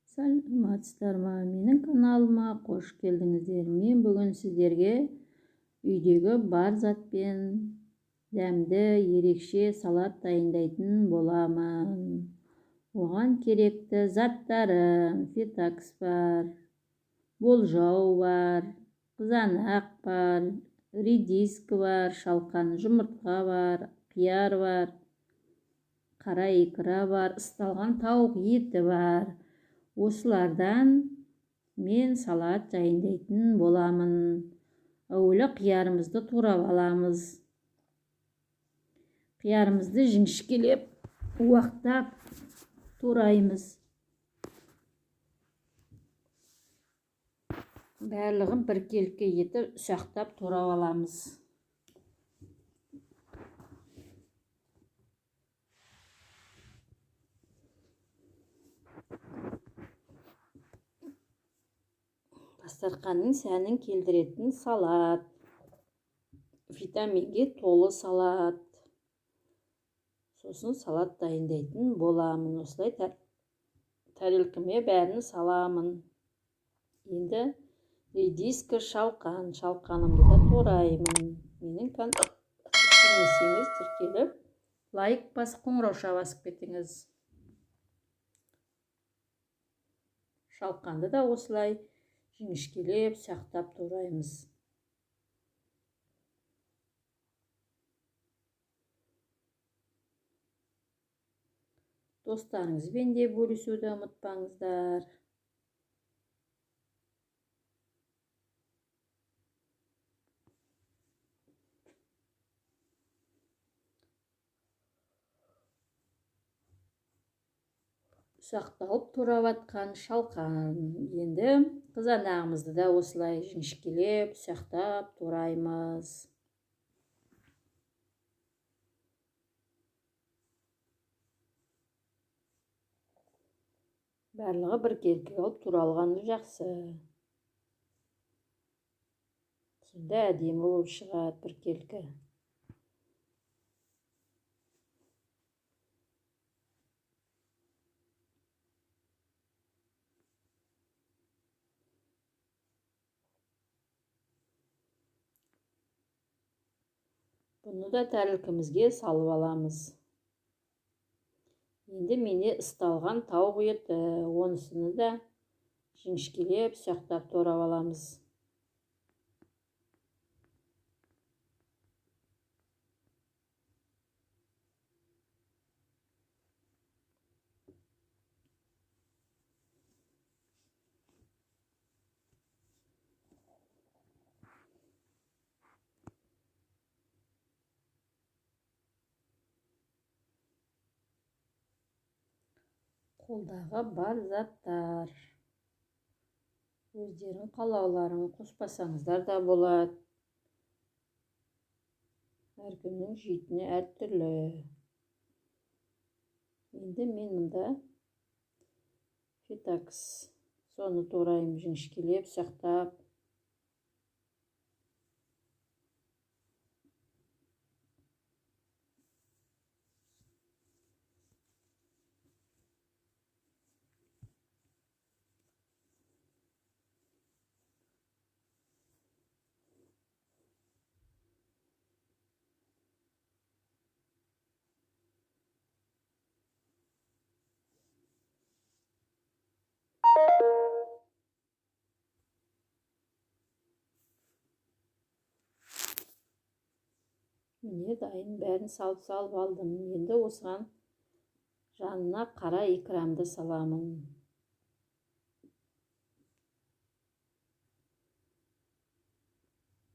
Саламатсыздар ма? Менің каналыма қош келдіңіздер. Мен бүгін сіздерге үйдегі бар затпен дәмді ерекше салат дайындайтын боламын. Оған керекті заттарым: фетакс бар, болжау бар, қызанақ бар, редиска бар, шалқан жұмыртқа бар, қияр бар, қара икра бар, ысталған тауық еті бар. Осылардан мен салат дайындайтын боламын. Әуелі қиярымызды турап аламыз. Қиярымызды жіңішкелеп, уақтап тураймыз. Барлығын біркелкі етіп, ұсақтап турап аламыз. Дастарханның сәнін келтіретін салат, витаминге толы салат. Сосын салат дайындайтын боламын. Осылай тарелкіме бәрін саламын. Енді редиска, шалқанымды да тураймын. Менің каналымды тіркеліп, лайк басып, қоңырауша басып кетіңіз. Шалқанды да осылай жіңішкелеп, сақтап тураймыз. Достарыңызбен де бөлісуді ұмытпаңыздар. Ұсақталып турап атқан шалқан. Енді қызанағымызды да осылай жіңішкелеп, ұсақтап тураймыз. Барлығы біркелкі алып туралғаны жақсы. Сонда әдемі болып шығады біркелкі. Бұны да тәрелкімізге салып аламыз. Енді менде ысталған тауық еті, онысыны да жіңішкелеп, ұсақтап турап аламыз. Қолдағы бар заттар. Өздерің қалауларын қоспасаңыздар да болады. Әркімнің жейтіні әртүрлі. Енді мен мұнда фетакс, соны турайым жіңішкелеп, ұсақтап. Міне дайын бәрін салып алдым. Енді осыған жанына қара икрамды саламын.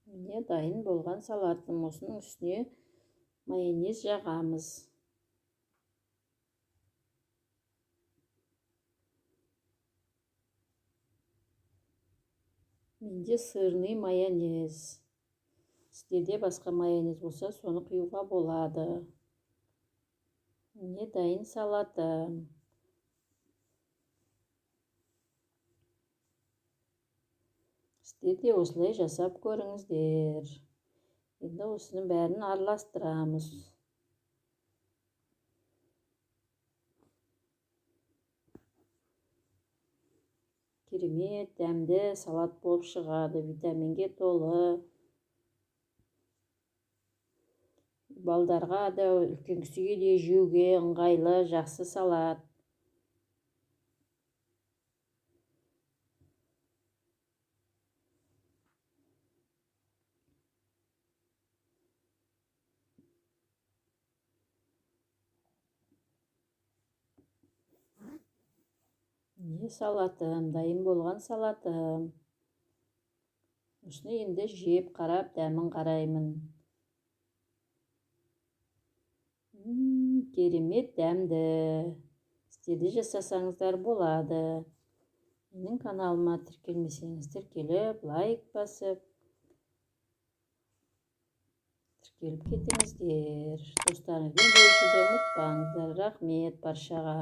Міне дайын болған салатым. Осының үстіне майонез жағамыз. Менде сырный майонез. Сіздерде басқа майонез болса, соны құюға болады. Міне дайын салатым. Сіздер де осылай жасап көріңіздер. Енді осының бәрін араластырамыз. Керемет, дәмді салат болып шығады, витаминге толы. Балдарға да, үлкен кісіге де жеуге ыңғайлы, жақсы салат. Не салатым, дайын болған салатым. Осыны енді жеп қарап, дәмін қараймын. Керемет дәмді. Сіздер де жасасаңыздар болады. Менің каналыма тіркелмесеңіз, тіркеліп, лайк басып, тіркеліп кетіңіздер. Достарыңызбен бөлісуді ұмытпаңыздар. Рахмет баршаға.